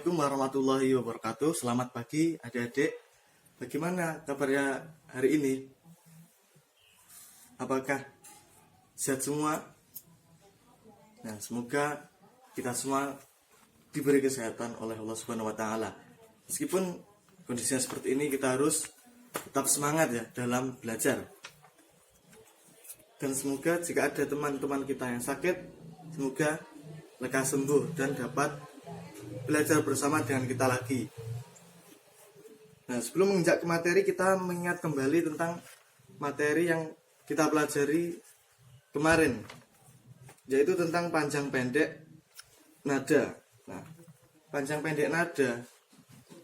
Assalamualaikum warahmatullahi wabarakatuh. Selamat pagi adik-adik. Bagaimana kabarnya hari ini? Apakah sehat semua? Nah, semoga kita semua diberi kesehatan oleh Allah Subhanahu wa taala. Meskipun kondisinya seperti ini, kita harus tetap semangat ya dalam belajar. Dan semoga jika ada teman-teman kita yang sakit, semoga lekas sembuh dan dapat belajar bersama dengan kita lagi. Nah, sebelum menginjak ke materi, kita mengingat kembali tentang materi yang kita pelajari kemarin, yaitu tentang panjang pendek nada. Nah, panjang pendek nada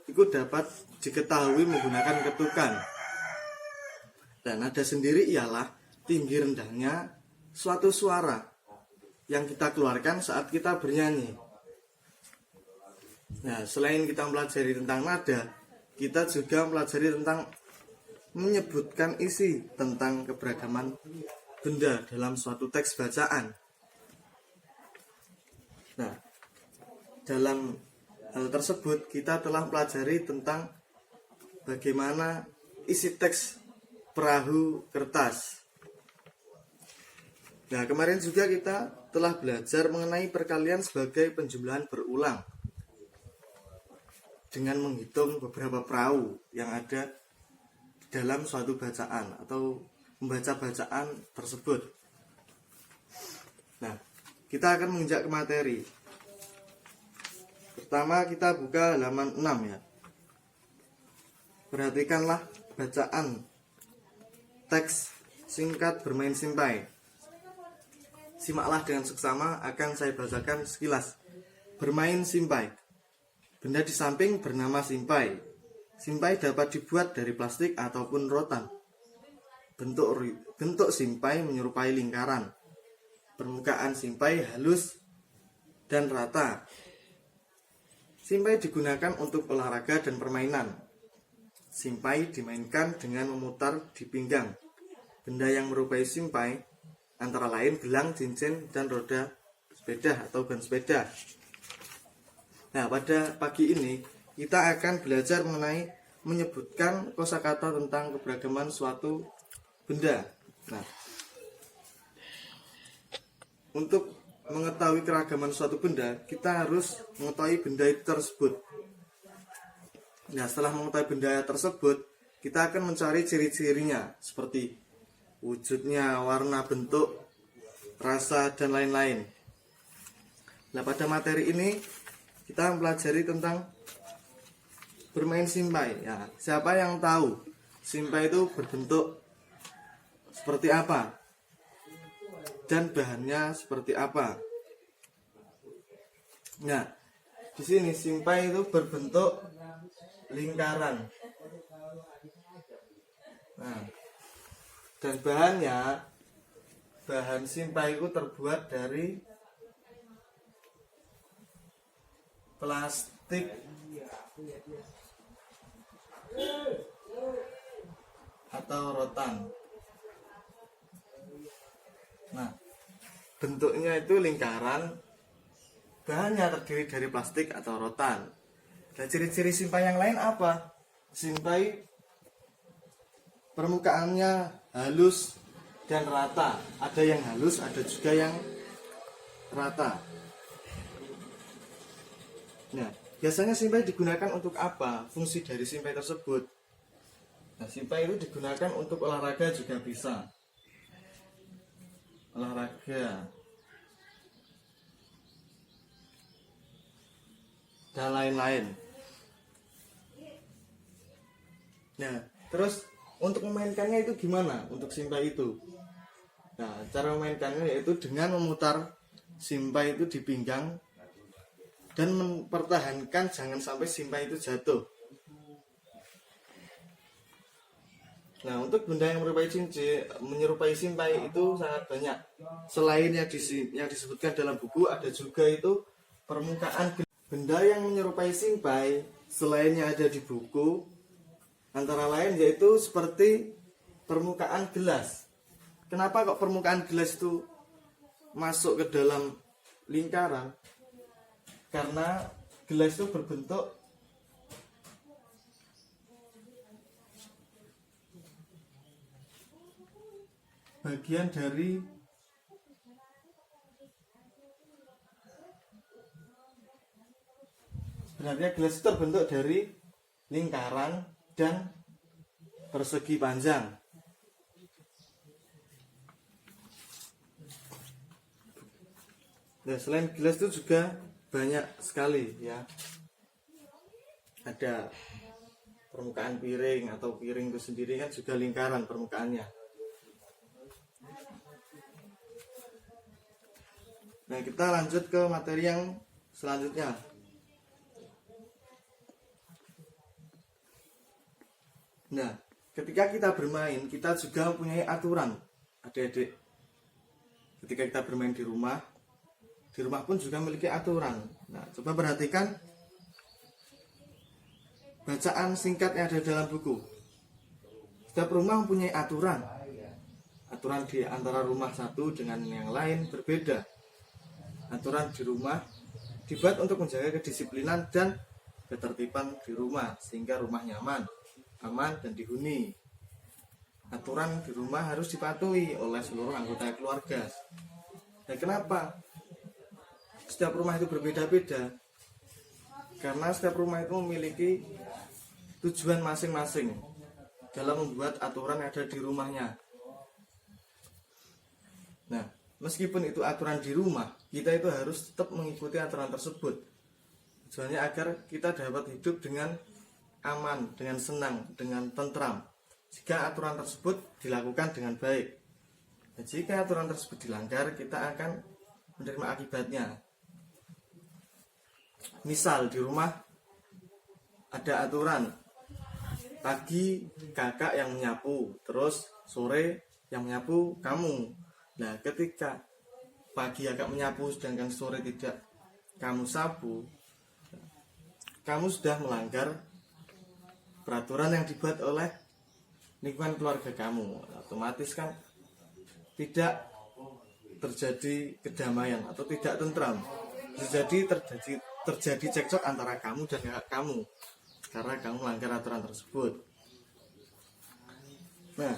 itu dapat diketahui menggunakan ketukan. Dan nada sendiri ialah tinggi rendahnya suatu suara yang kita keluarkan saat kita bernyanyi. Nah, selain kita mempelajari tentang nada, kita juga mempelajari tentang menyebutkan isi tentang keberagaman benda dalam suatu teks bacaan. Nah, dalam hal tersebut kita telah mempelajari tentang bagaimana isi teks perahu kertas. Nah, kemarin juga kita telah belajar mengenai perkalian sebagai penjumlahan berulang dengan menghitung beberapa perahu yang ada dalam suatu bacaan atau membaca bacaan tersebut. Nah, kita akan menginjak ke materi. Pertama, kita buka halaman 6 ya. Perhatikanlah bacaan teks singkat bermain simpai. Simaklah dengan seksama, akan saya bacakan sekilas. Bermain simpai. Benda di samping bernama simpai. Simpai dapat dibuat dari plastik ataupun rotan. Bentuk simpai menyerupai lingkaran. Permukaan simpai halus dan rata. Simpai digunakan untuk olahraga dan permainan. Simpai dimainkan dengan memutar di pinggang. Benda yang merupai simpai antara lain gelang, cincin, dan roda sepeda atau ban sepeda. Nah, pada pagi ini kita akan belajar mengenai menyebutkan kosakata tentang keberagaman suatu benda. Nah, untuk mengetahui keragaman suatu benda, kita harus mengetahui benda itu tersebut. Nah, setelah mengetahui benda tersebut, kita akan mencari ciri-cirinya seperti wujudnya, warna, bentuk, rasa, dan lain-lain. Nah, pada materi ini kita mempelajari tentang bermain simpai. Ya, siapa yang tahu simpai itu berbentuk seperti apa dan bahannya seperti apa? Nah, di sini simpai itu berbentuk lingkaran. Nah, dan bahan simpai itu terbuat dari plastik atau rotan. Nah, bentuknya itu lingkaran, bahannya terdiri dari plastik atau rotan. Dan ciri-ciri simpai yang lain apa? Simpai permukaannya halus dan rata. Ada yang halus, ada juga yang rata. Nah, biasanya simpai digunakan untuk apa? Fungsi dari simpai tersebut. Nah, simpai itu digunakan untuk olahraga juga bisa. Olahraga dan lain-lain. Nah, terus untuk memainkannya itu gimana untuk simpai itu? Nah, cara memainkannya yaitu dengan memutar simpai itu di pinggang dan mempertahankan jangan sampai simpai itu jatuh. Nah, untuk benda yang menyerupai simpai itu sangat banyak. Selain yang disebutkan dalam buku, ada juga itu permukaan benda yang menyerupai simpai. Selain yang ada di buku, antara lain yaitu seperti permukaan gelas. Kenapa kok permukaan gelas itu masuk ke dalam lingkaran? Karena gelas itu berbentuk bagian dari sebenarnya gelas itu terbentuk dari lingkaran dan persegi panjang. Nah, selain gelas itu juga banyak sekali ya. Ada permukaan piring atau piring itu sendiri kan juga lingkaran permukaannya. Nah, kita lanjut ke materi yang selanjutnya. Nah, ketika kita bermain, kita juga mempunyai aturan, adik-adik. Ketika kita bermain di rumah pun juga memiliki aturan. Nah, coba perhatikan bacaan singkat yang ada dalam buku. Setiap rumah mempunyai aturan. Aturan di antara rumah satu dengan yang lain berbeda. Aturan di rumah dibuat untuk menjaga kedisiplinan dan ketertiban di rumah sehingga rumah nyaman, aman, dan dihuni. Aturan di rumah harus dipatuhi oleh seluruh anggota keluarga. Dan kenapa setiap rumah itu berbeda-beda? Karena setiap rumah itu memiliki tujuan masing-masing dalam membuat aturan yang ada di rumahnya. Nah, meskipun itu aturan di rumah, kita itu harus tetap mengikuti aturan tersebut. Tujuannya agar kita dapat hidup dengan aman, dengan senang, dengan tentram. Jika aturan tersebut dilakukan dengan baik. Dan jika aturan tersebut dilanggar, kita akan menerima akibatnya. Misal di rumah ada aturan pagi kakak yang menyapu, terus sore yang menyapu kamu. Nah, ketika pagi kakak menyapu sedangkan sore tidak kamu sapu, kamu sudah melanggar peraturan yang dibuat oleh lingkungan keluarga kamu. Otomatis kan tidak terjadi kedamaian atau tidak tentram. Bisa jadi terjadi cekcok antara kamu dan kakak kamu karena kamu melanggar aturan tersebut. Nah,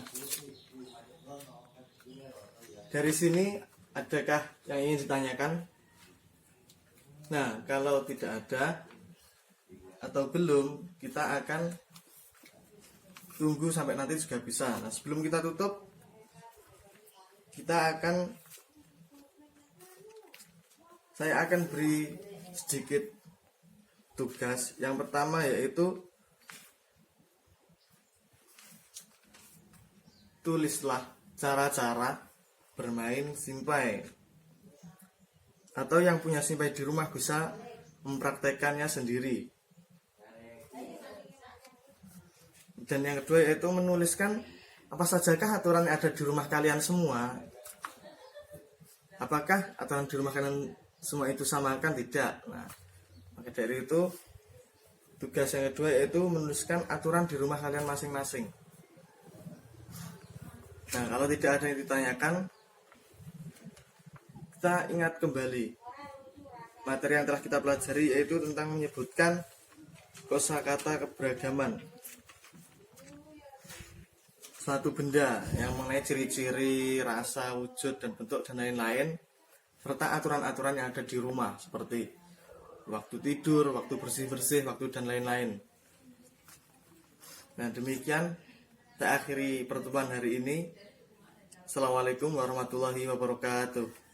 dari sini adakah yang ingin ditanyakan? Nah, kalau tidak ada atau belum, kita akan tunggu sampai nanti juga bisa. Nah, sebelum kita tutup, saya akan beri sedikit tugas. Yang pertama yaitu tulislah cara-cara bermain simpai. Atau yang punya simpai di rumah bisa mempraktekannya sendiri. Dan yang kedua yaitu menuliskan apa sajakah aturan yang ada di rumah kalian semua. Apakah aturan di rumah kalian semua itu samakan? Tidak. Nah, maka dari itu tugas yang kedua yaitu menuliskan aturan di rumah kalian masing-masing. Nah, kalau tidak ada yang ditanyakan, kita ingat kembali materi yang telah kita pelajari, yaitu tentang menyebutkan kosakata keberagaman. Suatu benda yang mengenai ciri-ciri, rasa, wujud, dan bentuk, dan lain-lain, serta aturan-aturan yang ada di rumah seperti waktu tidur, waktu bersih-bersih, waktu dan lain-lain. Nah, demikian saya akhiri pertemuan hari ini. Assalamualaikum warahmatullahi wabarakatuh.